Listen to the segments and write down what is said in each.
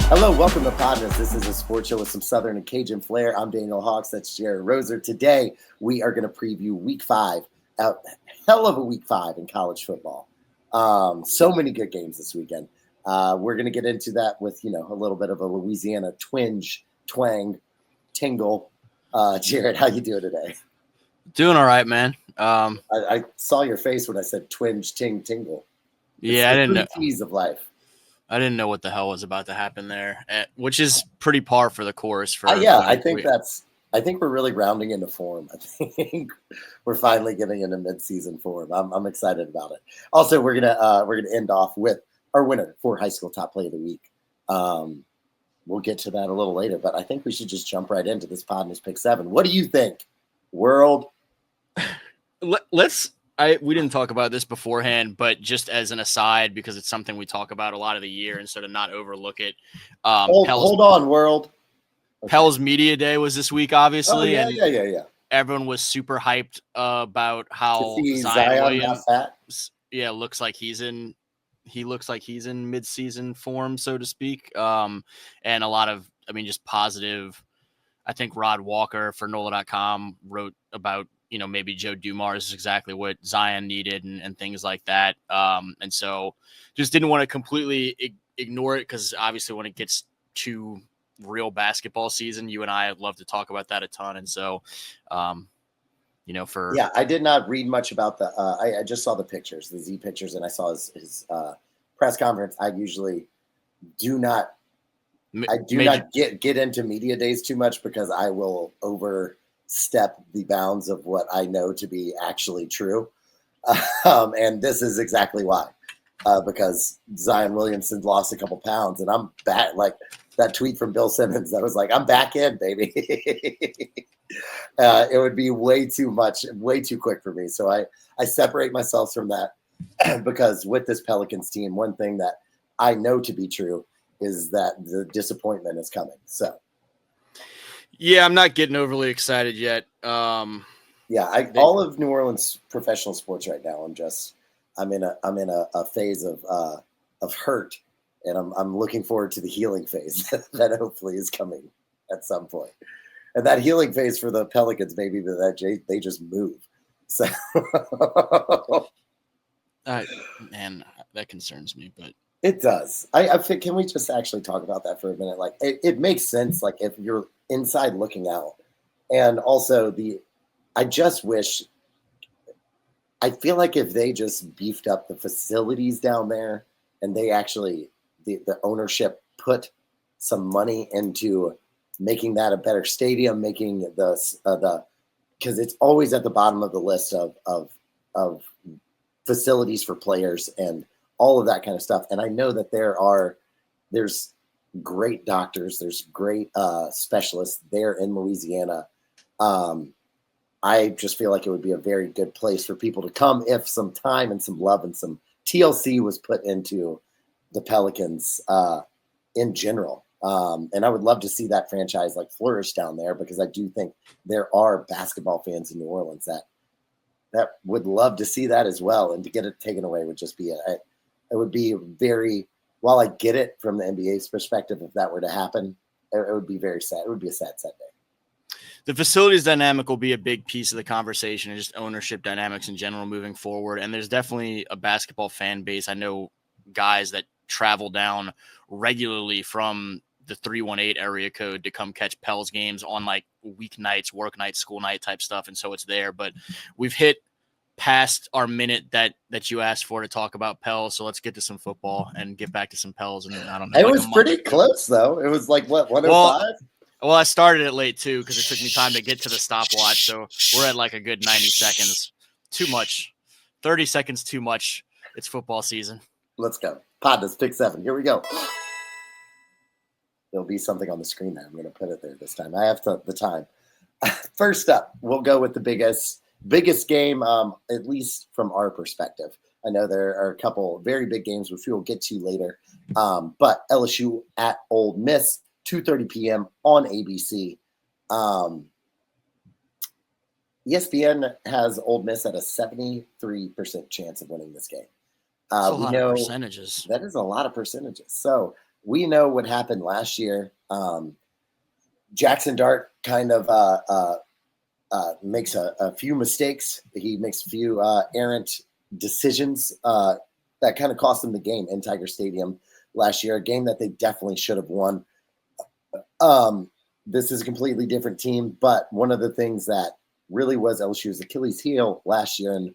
Hello, welcome to Podmas. This is a sports show with some Southern and Cajun flair. I'm Daniel Hawks. That's Jared Roser. Today, we are going to preview Week 5. Hell of a Week 5 in college football. So many good games this weekend. We're going to get into that with, a little bit of a Louisiana twang, tingle. Jared, how you doing today? Doing all right, man. I saw your face when I said tingle. Yeah, I didn't know. Tease of life. I didn't know what the hell was about to happen there, which is pretty par for the course. I think we're really rounding into form. I think we're finally getting into mid-season form. I'm excited about it. Also, we're gonna end off with our winner for high school top play of the week. We'll get to that a little later, but I think we should just jump right into this Podmas Pick 7. What do you think, world? We didn't talk about this beforehand, but just as an aside, because it's something we talk about a lot of the year and sort of not overlook it. Hold on, world. Okay. Pell's Media Day was this week, obviously. Oh, yeah. Everyone was super hyped about how Zion Williams, looks like he's in mid-season form, so to speak. And a lot of, just positive. I think Rod Walker for NOLA.com wrote about, maybe Joe Dumars is exactly what Zion needed and things like that. And so just didn't want to completely ignore it because obviously when it gets to real basketball season, you and I love to talk about that a ton. And so, I did not read much about the I just saw the pictures, the Z pictures, and I saw his press conference. I usually do not get into media days too much because I will overstep the bounds of what I know to be actually true. And this is exactly why. Because Zion Williamson lost a couple pounds and I'm back, like that tweet from Bill Simmons that was like, I'm back in, baby. It would be way too much, way too quick for me. So I separate myself from that because with this Pelicans team, one thing that I know to be true is that the disappointment is coming. So yeah, I'm not getting overly excited yet. All of New Orleans professional sports right now, I'm in a phase of hurt, and I'm looking forward to the healing phase that hopefully is coming at some point. And that healing phase for the Pelicans, maybe that they just move. So, man, that concerns me, but it does. I think, can we just actually talk about that for a minute? Like, it makes sense. Like, if you're inside looking out, and also I just wish. I feel like if they just beefed up the facilities down there, and they actually the ownership put some money into making that a better stadium, making the because it's always at the bottom of the list of facilities for players and all of that kind of stuff. And I know that there's great doctors, there's great specialists there in Louisiana. I just feel like it would be a very good place for people to come if some time and some love and some TLC was put into the Pelicans in general. And I would love to see that franchise like flourish down there because I do think there are basketball fans in New Orleans that would love to see that as well. And to get it taken away would just be it would be while I get it from the NBA's perspective, if that were to happen, it would be very sad. It would be a sad day. The facilities dynamic will be a big piece of the conversation and just ownership dynamics in general moving forward. And there's definitely a basketball fan base. I know guys that travel down regularly from the 318 area code to come catch Pels games on like weeknights, work nights, school night type stuff. And so it's there, but we've hit past our minute that you asked for to talk about Pels. So let's get to some football and get back to some Pels. And I don't know. It was pretty close though. It was like what, 105? Well, I started it late too because it took me time to get to the stopwatch. So we're at like a good 90 seconds. Too much. 30 seconds too much. It's football season. Let's go. Podmas Pick 7. Here we go. There'll be something on the screen there. I'm going to put it there this time. I have the time. First up, we'll go with the biggest game, at least from our perspective. I know there are a couple very big games which we will get to later. But LSU at Ole Miss. 2:30 p.m. on ABC. ESPN has Ole Miss at a 73% chance of winning this game. That's a lot of percentages. That is a lot of percentages. So we know what happened last year. Jackson Dart kind of makes a few mistakes. He makes a few errant decisions that kind of cost them the game in Tiger Stadium last year, a game that they definitely should have won. This is a completely different team, but one of the things that really was LSU's Achilles heel last year, and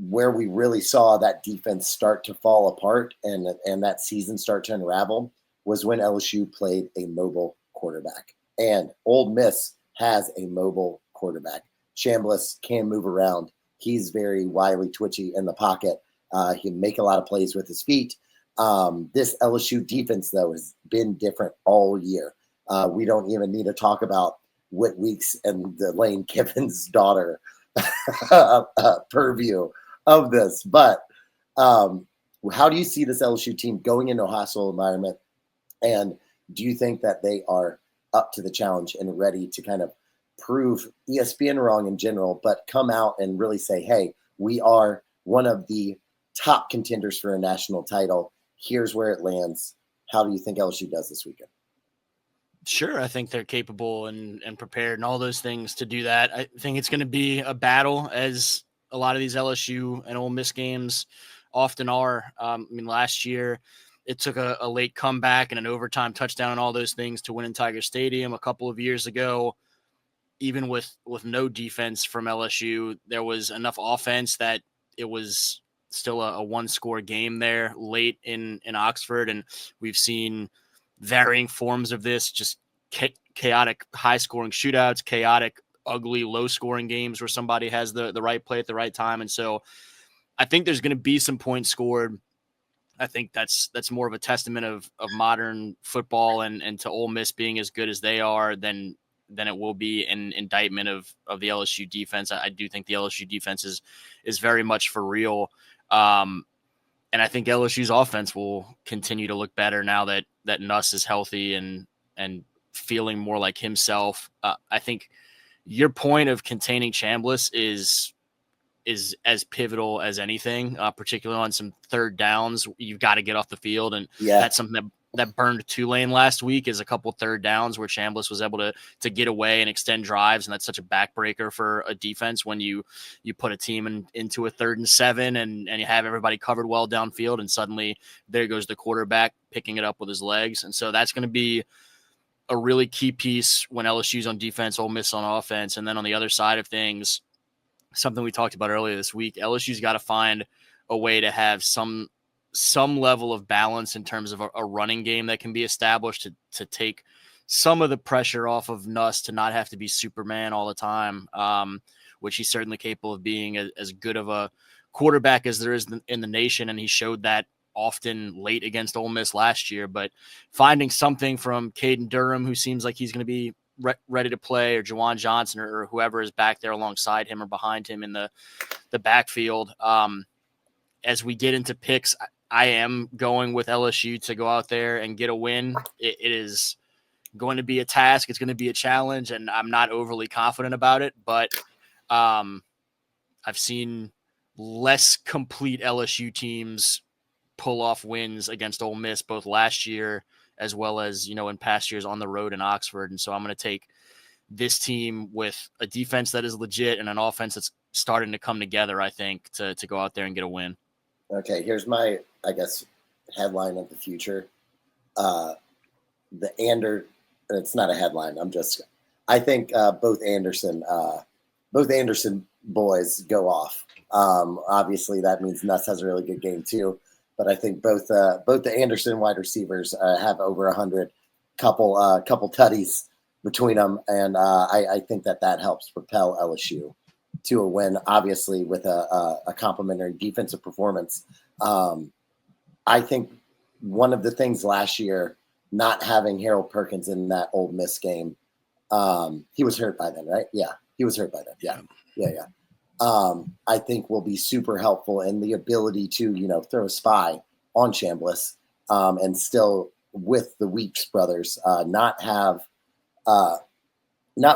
where we really saw that defense start to fall apart and that season start to unravel, was when LSU played a mobile quarterback. And Ole Miss has a mobile quarterback. Chambliss can move around. He's very wily, twitchy in the pocket. He can make a lot of plays with his feet. This LSU defense, though, has been different all year. We don't even need to talk about Whit Weeks and the Lane Kiffin's daughter purview of this. But how do you see this LSU team going into a hostile environment? And do you think that they are up to the challenge and ready to kind of prove ESPN wrong in general, but come out and really say, hey, we are one of the top contenders for a national title. Here's where it lands. How do you think LSU does this weekend? Sure. I think they're capable and prepared and all those things to do that. I think it's going to be a battle, as a lot of these LSU and Ole Miss games often are. Last year it took a late comeback and an overtime touchdown and all those things to win in Tiger Stadium. A couple of years ago, even with no defense from LSU, there was enough offense that it was still a one-score game there late in Oxford. And we've seen varying forms of this, just chaotic high-scoring shootouts, chaotic, ugly, low-scoring games where somebody has the right play at the right time. And so I think there's going to be some points scored. I think that's more of a testament of modern football and to Ole Miss being as good as they are than it will be an indictment of the LSU defense. I do think the LSU defense is very much for real. And I think LSU's offense will continue to look better now that Nuss is healthy and feeling more like himself. I think your point of containing Chambliss is as pivotal as anything, particularly on some third downs. You've got to get off the field. And that's something that burned Tulane last week, is a couple third downs where Chambliss was able to get away and extend drives. And that's such a backbreaker for a defense when you put a team into a 3rd and 7 and you have everybody covered well downfield. And suddenly there goes the quarterback picking it up with his legs. And so that's going to be a really key piece when LSU's on defense, Ole Miss on offense. And then on the other side of things, something we talked about earlier this week, LSU's got to find a way to have some level of balance in terms of a running game that can be established to take some of the pressure off of Nuss to not have to be Superman all the time, which he's certainly capable of being as good of a quarterback as there is in the nation. And he showed that often late against Ole Miss last year. But finding something from Caden Durham, who seems like he's going to be ready to play, or Juwan Johnson or whoever is back there alongside him or behind him in the backfield. As we get into picks, I am going with LSU to go out there and get a win. It is going to be a task. It's going to be a challenge, and I'm not overly confident about it, but I've seen less complete LSU teams pull off wins against Ole Miss, both last year as well as, in past years on the road in Oxford. And so I'm going to take this team with a defense that is legit and an offense that's starting to come together, I think, to go out there and get a win. Okay, here's my, headline of the future. It's not a headline. I think both Anderson boys go off. Obviously, that means Nuss has a really good game too. But I think both the Anderson wide receivers have over 100, couple tutties between them, and I think that helps propel LSU to a win. Obviously, with a complimentary defensive performance. I think one of the things last year, not having Harold Perkins in that Ole Miss game, he was hurt by then, right? Yeah, he was hurt by then. Yeah. I think will be super helpful in the ability to, throw a spy on Chambliss and still with the Weeks brothers, not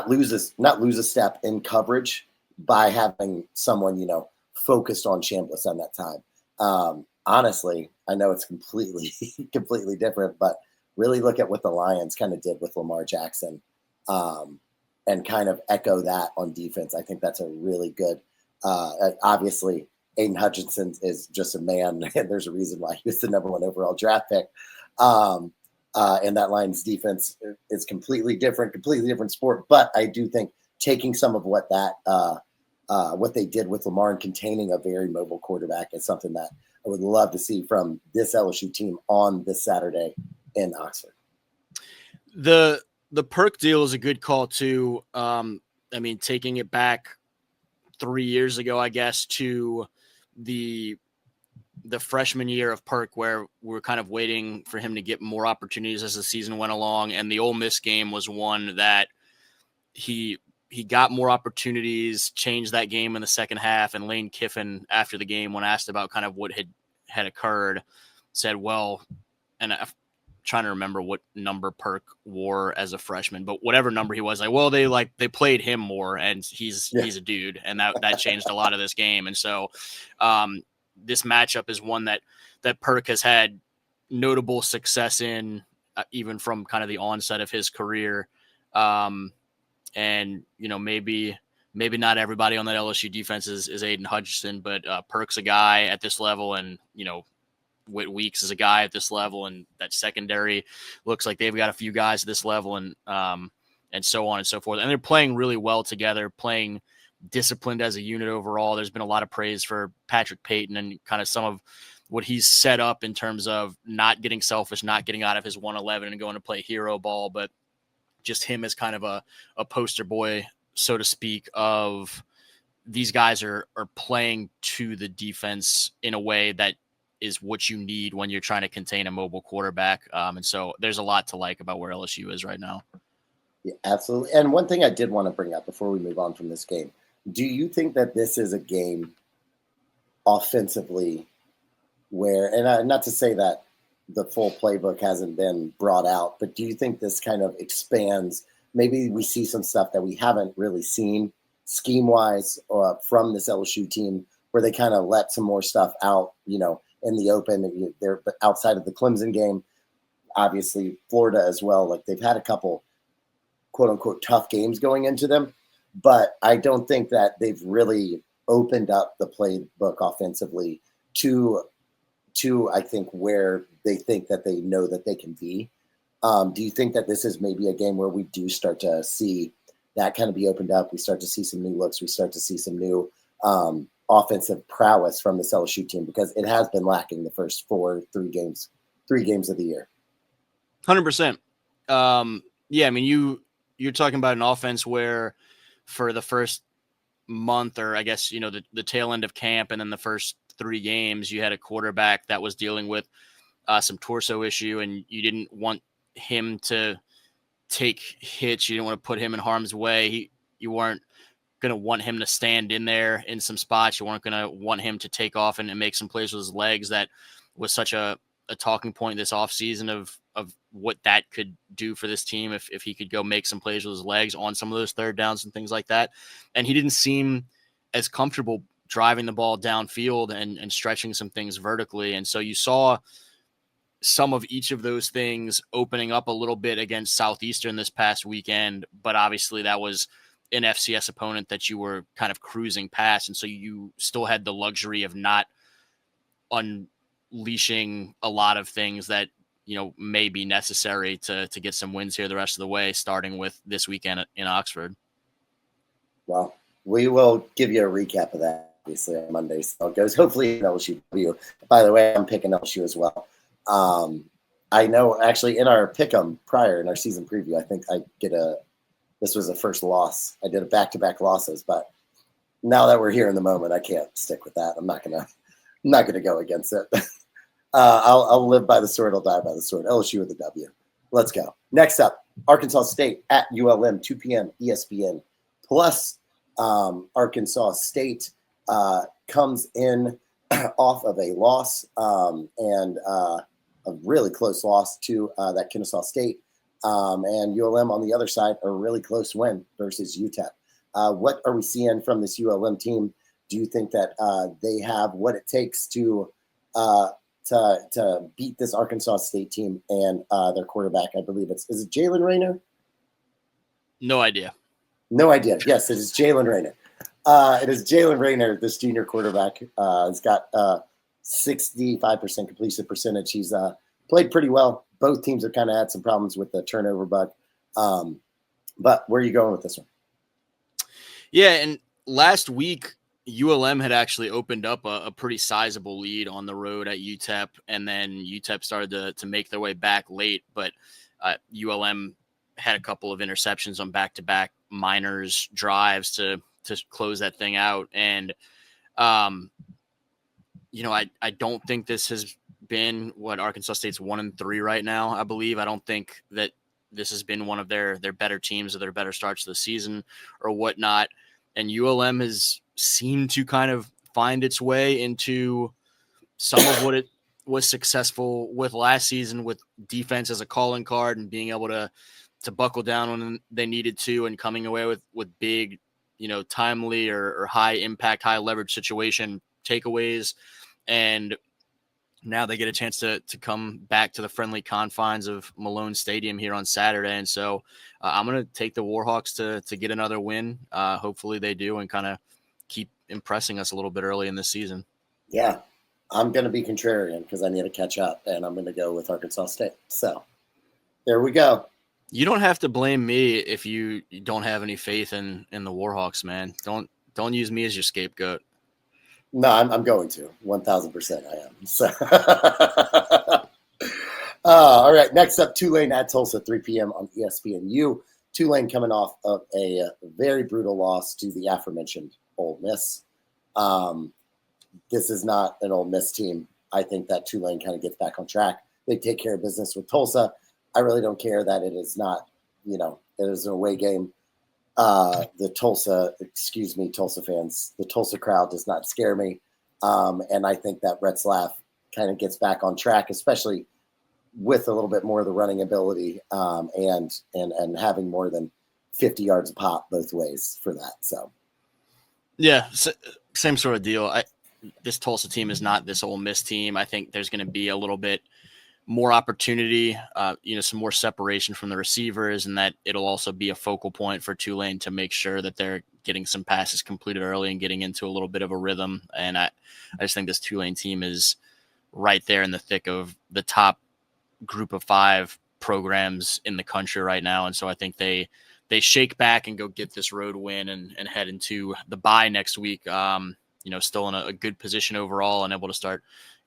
lose a step in coverage by having someone, focused on Chambliss on that time. honestly, I know it's completely, completely different, but really look at what the Lions kind of did with Lamar Jackson, and kind of echo that on defense. I think that's a really good, obviously, Aiden Hutchinson is just a man, and there's a reason why he was the #1 overall draft pick. And that Lions defense is completely different sport. But I do think taking some of what they did with Lamar and containing a very mobile quarterback is something that I would love to see from this LSU team on this Saturday in Oxford. The Perk deal is a good call too. I mean, taking it back 3 years ago, I guess, to the freshman year of Perk, where we were kind of waiting for him to get more opportunities as the season went along. And the Ole Miss game was one that he got more opportunities, changed that game in the second half. And Lane Kiffin, after the game, when asked about kind of what had occurred, said, well, and I'm trying to remember what number Perk wore as a freshman, but whatever number he was, like, well, they played him more, and he's a dude, and that changed a lot of this game. And so this matchup is one that Perk has had notable success in, even from kind of the onset of his career. And, maybe not everybody on that LSU defense is Aiden Hutchinson, but Perk's a guy at this level, and, Whit Weeks is a guy at this level, and that secondary looks like they've got a few guys at this level, and so on and so forth. And they're playing really well together, playing disciplined as a unit overall. There's been a lot of praise for Patrick Payton and kind of some of what he's set up in terms of not getting selfish, not getting out of his 111 and going to play hero ball, but just him as kind of a poster boy, so to speak, of these guys are playing to the defense in a way that is what you need when you're trying to contain a mobile quarterback. And so there's a lot to like about where LSU is right now. Yeah, absolutely. And one thing I did want to bring up before we move on from this game, do you think that this is a game offensively where, and not to say that the full playbook hasn't been brought out, but do you think this kind of expands? Maybe we see some stuff that we haven't really seen scheme-wise from this LSU team, where they kind of let some more stuff out, in the open. They're outside of the Clemson game, obviously Florida as well. Like, they've had a couple quote unquote tough games going into them, but I don't think that they've really opened up the playbook offensively to I think where they think that they know that they can be. Do you think that this is maybe a game where we do start to see that kind of be opened up? We start to see some new looks. We start to see some new offensive prowess from this LSU team, because it has been lacking the first three games of the year. 100%. Yeah, I mean, you're talking about an offense where for the first month, or I guess, the tail end of camp, and then the first 3 games, you had a quarterback that was dealing with some torso issue, and you didn't want him to take hits. You didn't want to put him in harm's way. You weren't going to want him to stand in there in some spots. You weren't going to want him to take off and make some plays with his legs. That was such a talking point this offseason of what that could do for this team if he could go make some plays with his legs on some of those third downs and things like that. And he didn't seem as comfortable driving the ball downfield and stretching some things vertically. And so you saw some of each of those things opening up a little bit against Southeastern this past weekend, but obviously that was an FCS opponent that you were kind of cruising past. And so you still had the luxury of not unleashing a lot of things that, may be necessary to get some wins here the rest of the way, starting with this weekend in Oxford. Well, we will give you a recap of that, obviously, on Monday. So it goes, hopefully, LSU. By the way, I'm picking LSU as well. I know, actually, in our pick'em prior, in our season preview, I think this was a first loss. I did a back-to-back losses, but now that we're here in the moment, I can't stick with that. I'm not gonna go against it. I'll live by the sword. I'll die by the sword. LSU with the W. Let's go. Next up, Arkansas State at ULM, 2 p.m. ESPN Plus. Arkansas State comes in off of a loss and a really close loss to that Kennesaw State. And ULM on the other side, a really close win versus UTEP. What are we seeing from this ULM team? Do you think that they have what it takes to to beat this Arkansas State team and their quarterback. I believe is it Jalen Raynor? No idea. No idea. Yes, it is Jalen Raynor. It is Jalen Raynor, this junior quarterback. He's got 65% completion percentage. He's played pretty well. Both teams have kind of had some problems with the turnover bug. But where are you going with this one? Yeah, and last week, ULM had actually opened up a pretty sizable lead on the road at UTEP, and then UTEP started to make their way back late, but ULM had a couple of interceptions on back-to-back Miners drives to close that thing out. And, I don't think this has been what Arkansas State's 1-3 right now, I believe. I don't think that this has been one of their better teams or their better starts to the season or whatnot. And ULM has seemed to kind of find its way into some of what it was successful with last season, with defense as a calling card and being able to buckle down when they needed to and coming away with big, timely or high impact, high leverage situation takeaways. And now they get a chance to come back to the friendly confines of Malone Stadium here on Saturday. And so I'm going to take the Warhawks to get another win. Hopefully they do and kind of keep impressing us a little bit early in this season. Yeah, I'm going to be contrarian because I need to catch up, and I'm going to go with Arkansas State. So there we go. You don't have to blame me if you don't have any faith in the Warhawks, man. Don't use me as your scapegoat. No, I'm going to 1,000%. I am. So, all right. Next up, Tulane at Tulsa, 3 p.m. on ESPNU. Tulane coming off of a very brutal loss to the aforementioned Ole Miss. This is not an Ole Miss team. I think that Tulane kind of gets back on track. They take care of business with Tulsa. I really don't care that it is not, it is an away game. Tulsa fans, the Tulsa crowd does not scare me. And I think that Retzlaff kind of gets back on track, especially with a little bit more of the running ability and having more than 50 yards a pop both ways for that. So, yeah, same sort of deal. This Tulsa team is not this Ole Miss team. I think there's going to be a little bit more opportunity, some more separation from the receivers, and that it'll also be a focal point for Tulane to make sure that they're getting some passes completed early and getting into a little bit of a rhythm. And I just think this Tulane team is right there in the thick of the top group of 5 programs in the country right now. And so I think they shake back and go get this road win and head into the bye next week, still in a good position overall and able to start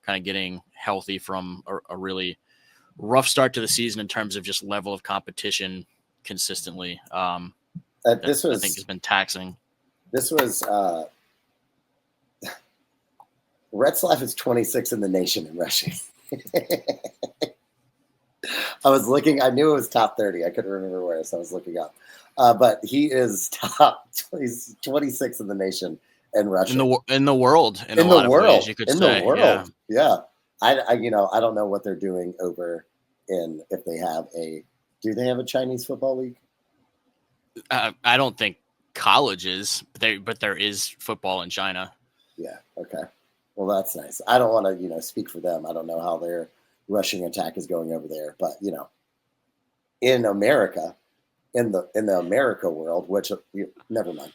kind of getting healthy from a really rough start to the season in terms of just level of competition consistently. I think has been taxing. This was Retzlaff is 26 in the nation in rushing. I was looking, I knew it was top 30. I couldn't remember where, so I was looking up. But he is he's 26 in the nation. And Russia in the world, in a lot of ways, you could say. The world, yeah. I don't know what they're doing over if they have do they have a Chinese football league? I don't think colleges, but there is football in China. Yeah. Okay. Well, that's nice. I don't want to, speak for them. I don't know how their rushing attack is going over there, but in America, in the America world, which never mind.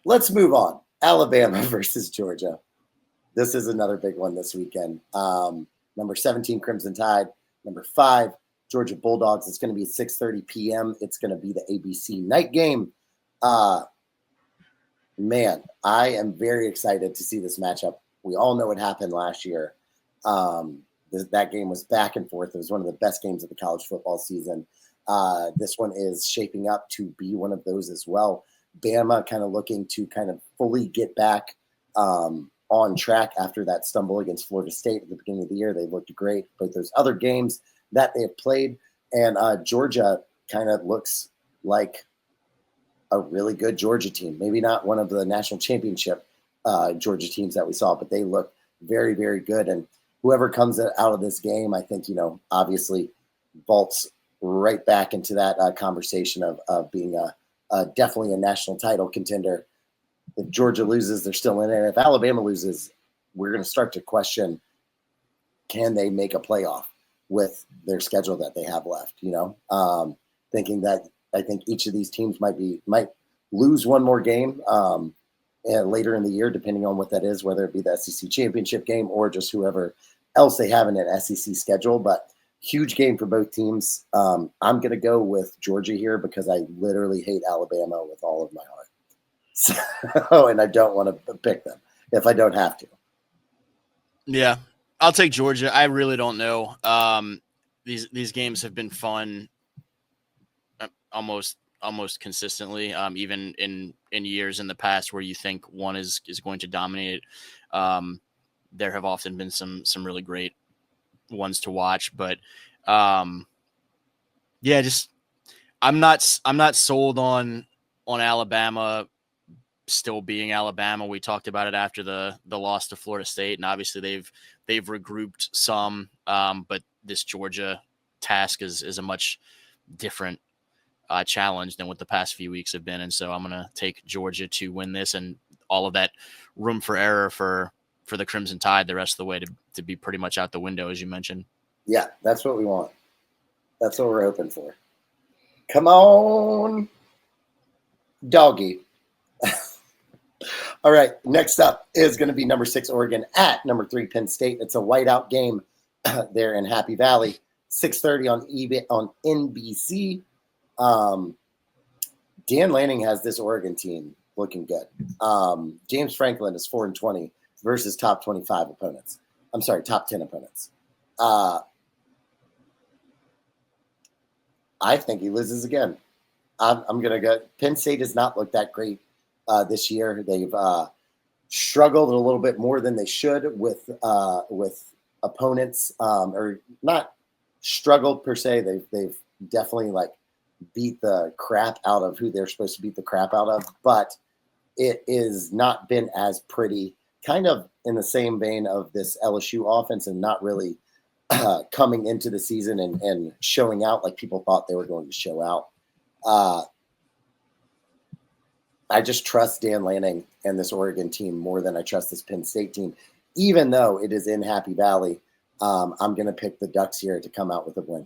Let's move on. Alabama versus Georgia. This is another big one this weekend. Number 17, Crimson Tide. Number 5, Georgia Bulldogs. It's going to be 6:30 p.m. It's going to be the ABC night game. Man, I am very excited to see this matchup. We all know what happened last year. That game was back and forth. It was one of the best games of the college football season. This one is shaping up to be one of those as well. Bama kind of looking to kind of fully get back on track after that stumble against Florida State at the beginning of the year. They looked great, but those other games that they have played, and Georgia kind of looks like a really good Georgia team. Maybe not one of the national championship Georgia teams that we saw, but they look very, very good. And whoever comes out of this game, I think, obviously vaults right back into that conversation of being definitely a national title contender. If Georgia loses, they're still in it. If Alabama loses, we're going to start to question can they make a playoff with their schedule that they have left? Thinking that I think each of these teams might lose one more game later in the year, depending on what that is, whether it be the SEC championship game or just whoever else they have in an SEC schedule. But huge game for both teams. I'm going to go with Georgia here because I literally hate Alabama with all of my heart. So, and I don't want to pick them if I don't have to. Yeah, I'll take Georgia. I really don't know. These games have been fun almost consistently, even in years in the past where you think one is going to dominate. There have often been some really great ones to watch, but just I'm not sold on Alabama still being Alabama. We talked about it after the loss to Florida State, and obviously they've regrouped some, but this Georgia task is a much different challenge than what the past few weeks have been. And so I'm going to take Georgia to win this, and all of that room for error for the Crimson Tide the rest of the way to be pretty much out the window, as you mentioned. Yeah, that's what we want. That's what we're hoping for. Come on, doggy. All right, next up is going to be number 6 Oregon at number 3 Penn State. It's a whiteout game there in Happy Valley, 6:30 on NBC. Dan Lanning has this Oregon team looking good. James Franklin is 4-20 versus top 25 opponents. I'm sorry, top 10 opponents. I think he loses again. I'm going to go. Penn State does not look that great this year. They've struggled a little bit more than they should with opponents, or not struggled per se. They've definitely beat the crap out of who they're supposed to beat the crap out of, but it is not been as pretty, kind of in the same vein of this LSU offense, and not really coming into the season and showing out like people thought they were going to show out. I just trust Dan Lanning and this Oregon team more than I trust this Penn State team, even though it is in Happy Valley. I'm going to pick the Ducks here to come out with a win.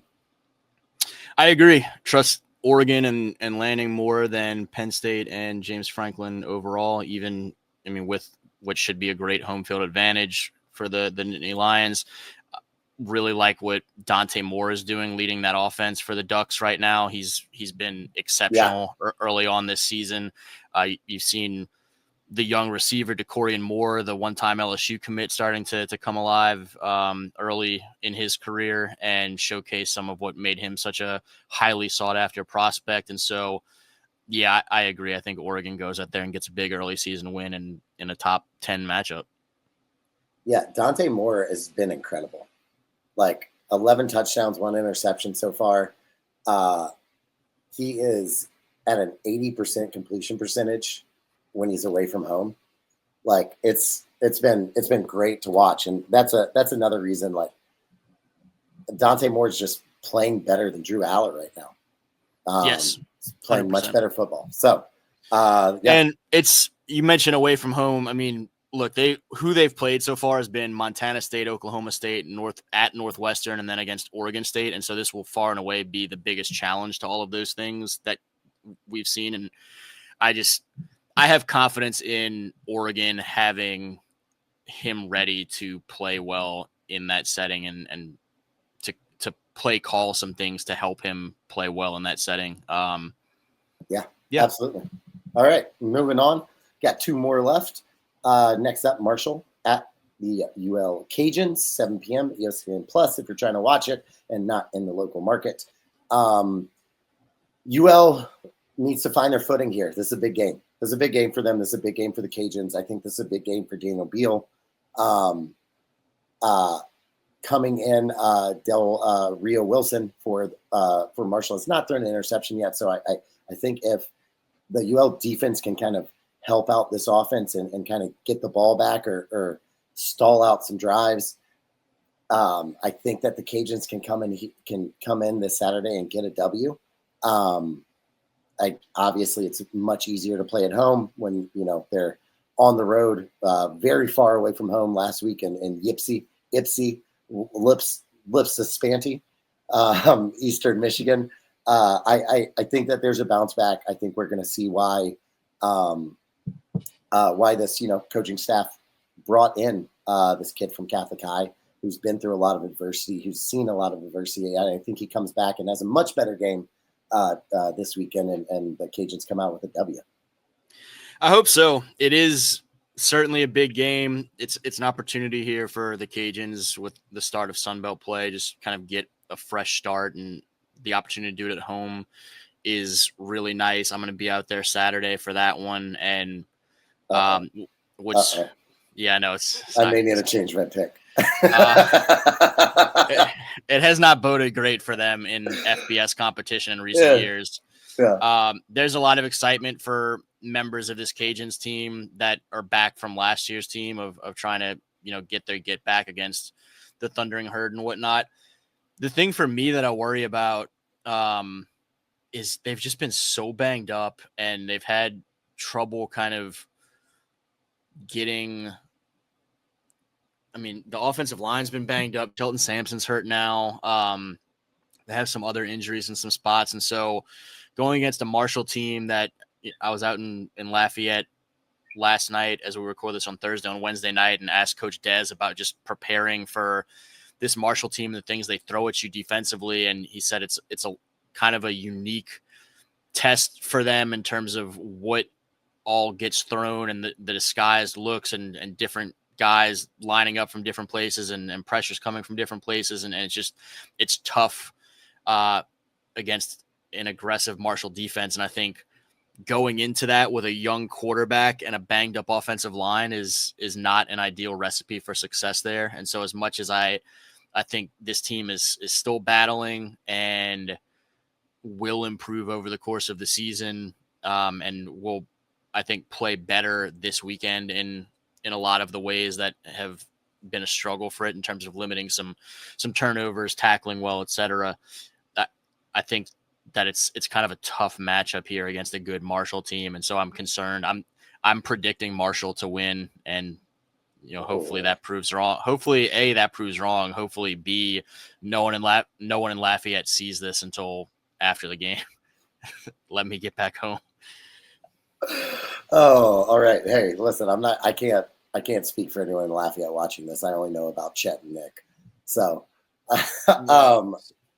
I agree. Trust Oregon and Lanning more than Penn State and James Franklin overall, with what should be a great home field advantage for the Nittany Lions. Really like what Dante Moore is doing, leading that offense for the Ducks right now. He's been exceptional early on this season. You've seen the young receiver DeCorian Moore, the one-time LSU commit, starting to come alive early in his career and showcase some of what made him such a highly sought-after prospect. And so, yeah, I agree. I think Oregon goes out there and gets a big early season win in a top 10 matchup. Yeah, Dante Moore has been incredible. 11 touchdowns, 1 interception so far. He is at an 80% completion percentage when he's away from home. It's been great to watch, and that's another reason. Dante Moore's just playing better than Drew Allard right now. Yes, playing 100%. Much better football. So, and you mentioned away from home. I mean, look, who they've played so far has been Montana State, Oklahoma State, at Northwestern, and then against Oregon State. And so this will far and away be the biggest challenge to all of those things that we've seen. And I have confidence in Oregon having him ready to play well in that setting and to play call some things to help him play well in that setting. Yeah, absolutely. All right, moving on. Got 2 more left. Next up, Marshall at the UL Cajuns, 7 p.m. ESPN Plus if you're trying to watch it and not in the local market. UL needs to find their footing here. This is a big game. This is a big game for them. This is a big game for the Cajuns. I think this is a big game for Daniel Beal. Coming in, Del Rio Wilson for Marshall has not thrown an interception yet. So I think if the UL defense can kind of help out this offense and kind of get the ball back or stall out some drives, I think that the Cajuns can come in this Saturday and get a W. Obviously, it's much easier to play at home when they're on the road, very far away from home last week in Ypsi. Lips Spanty, Eastern Michigan. I think that there's a bounce back. I think we're going to see why this coaching staff brought in this kid from Catholic High who's been through a lot of adversity, who's seen a lot of adversity. And I think he comes back and has a much better game this weekend, and the Cajuns come out with a W. I hope so. It is certainly a big game. It's an opportunity here for the Cajuns with the start of Sun Belt play, just kind of get a fresh start, and the opportunity to do it at home is really nice. I'm going to be out there Saturday for that one. And yeah, no, it's I may need to change my pick. It has not boded great for them in FBS competition in recent years. Yeah. There's a lot of excitement for members of this Cajuns team that are back from last year's team of trying to, get back against the Thundering Herd and whatnot. The thing for me that I worry about is they've just been so banged up, and they've had trouble kind of getting. I mean, the offensive line's been banged up. Shelton Sampson's hurt now. They have some other injuries in some spots. And so going against a Marshall team that I was out in Lafayette last night as we record this on Thursday, on Wednesday night, and asked Coach Dez about just preparing for this Marshall team, the things they throw at you defensively. And he said it's a kind of a unique test for them in terms of what all gets thrown and the disguised looks and different guys lining up from different places and pressures coming from different places. And it's tough against an aggressive Marshall defense. And I think going into that with a young quarterback and a banged up offensive line is not an ideal recipe for success there. And so as much as I think this team is still battling and will improve over the course of the season, and will, I think, play better this weekend in a lot of the ways that have been a struggle for it in terms of limiting some turnovers, tackling well, etc. I think that it's kind of a tough matchup here against a good Marshall team. And so I'm concerned. I'm predicting Marshall to win, and hopefully that proves wrong. Hopefully A, that proves wrong. Hopefully B, no one in Lafayette sees this until after the game. Let me get back home. Oh, all right. Hey, listen, I can't speak for anyone in Lafayette watching this. I only know about Chet and Nick. So,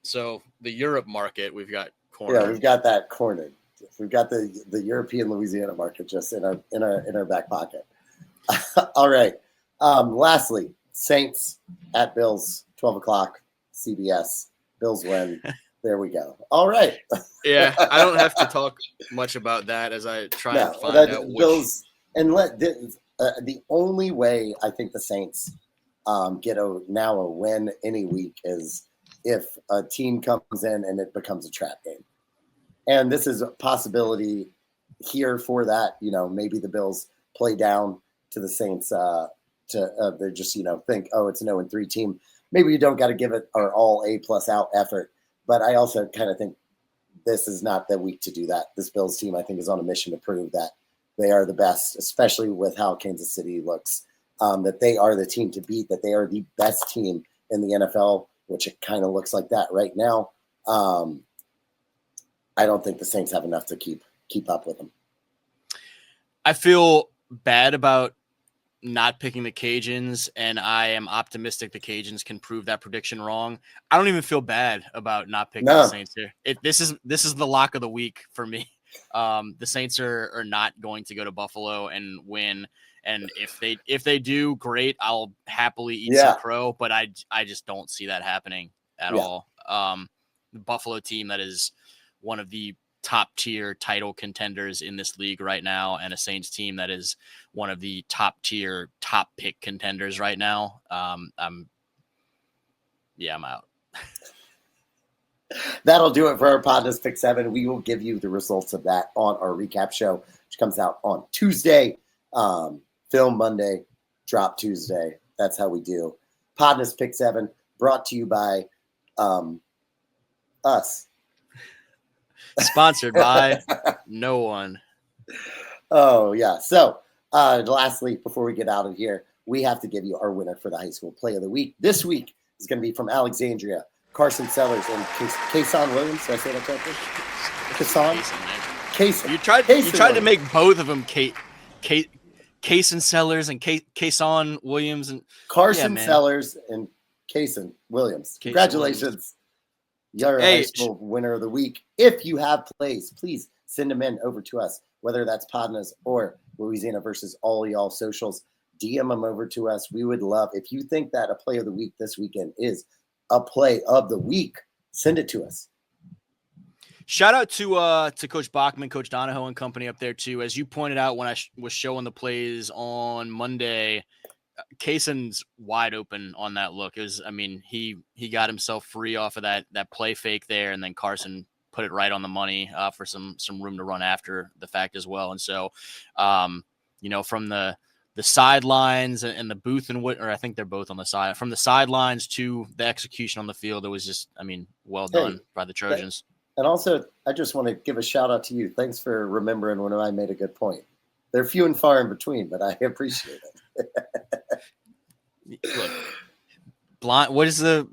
so the Europe market, we've got cornered. Yeah, we've got that cornered. We've got the European Louisiana market just in our back pocket. All right. Lastly, Saints at Bills, 12:00, CBS. Bills win. There we go. All right. Yeah, I don't have to talk much about that as I try and find out Bills. And the only way I think the Saints get a win any week is if a team comes in and it becomes a trap game. And this is a possibility here for that. Maybe the Bills play down to the Saints. They're just think, oh, it's an 0-3 team. Maybe you don't got to give it our all A+ out effort. But I also kind of think this is not the week to do that. This Bills team, I think, is on a mission to prove that they are the best, especially with how Kansas City looks, that they are the team to beat, that they are the best team in the NFL, which it kind of looks like that right now. I don't think the Saints have enough to keep up with them. I feel bad about not picking the Cajuns, and I am optimistic the Cajuns can prove that prediction wrong. I don't even feel bad about not picking the Saints here. This is the lock of the week for me. The Saints are not going to go to Buffalo and win, and if they do, great. I'll happily eat some crow, but I just don't see that happening at all. The Buffalo team that is one of the top tier title contenders in this league right now, and a Saints team that is one of the top tier, top pick contenders right now. I'm out. That'll do it for our Podness Pick 7. We will give you the results of that on our recap show, which comes out on Tuesday. Film Monday, drop Tuesday. That's how we do. Podness Pick 7 brought to you by us. Sponsored by no one. Oh, yeah. So, lastly, before we get out of here, we have to give you our winner for the high school play of the week. This week, is going to be from Alexandria, Carson Sellers, and Kason Williams. Did I say that correctly? Kason. You tried to make both of them Kason Sellers and Kason Williams and Carson Sellers and Kason Williams. Congratulations. You're high school winner of the week. If you have plays, please send them in over to us, whether that's Podnas or Louisiana versus all y'all socials. DM them over to us. We would love, if you think that a play of the week this weekend is a play of the week, send it to us. Shout out to Coach Bachman, Coach Donahoe and company up there too. As you pointed out when I was showing the plays on Monday, Kason's wide open on that look. It was, I mean, he got himself free off of that play fake there, and then Carson put it right on the money for some room to run after the fact as well. And so, from the sidelines and the booth and what, or I think they're both on the side, from the sidelines to the execution on the field, it was just, I mean, well done by the Trojans. And also, I just want to give a shout out to you. Thanks for remembering when I made a good point. They're few and far in between, but I appreciate it. Look, what is the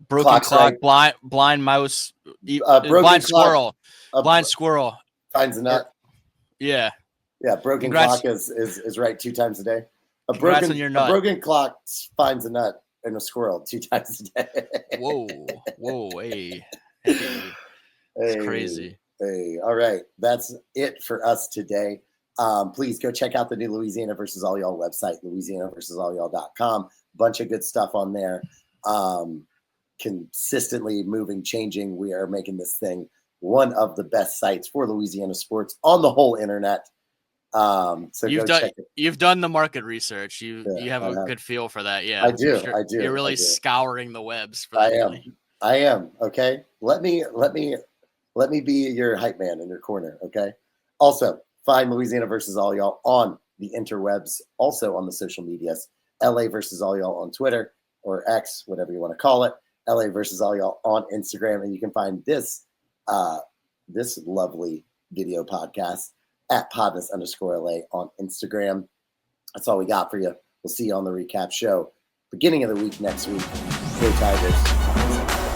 broken clock, blind mouse, blind squirrel, blind squirrel finds a nut. Yeah. Yeah, broken clock is right 2 times a day. A broken clock finds a nut and a squirrel 2 times a day. Whoa, hey. It's crazy. Hey, all right. That's it for us today. Please go check out the new Louisiana versus all y'all website, louisianaversusally'all.com. Bunch of good stuff on there. Consistently moving, changing. We are making this thing one of the best sites for Louisiana sports on the whole internet. So you've done the market research. You have a good feel for that. Yeah, I do. You're really scouring the webs for that. I am. Okay. Let me be your hype man in your corner. Okay. Also, find Louisiana versus all y'all on the interwebs, also on the social medias. LA versus all y'all on Twitter or X, whatever you want to call it. LA versus all y'all on Instagram, and you can find this lovely video podcast at Podnas_LA on Instagram. That's all we got for you. We'll see you on the recap show beginning of the week next week. Go Tigers.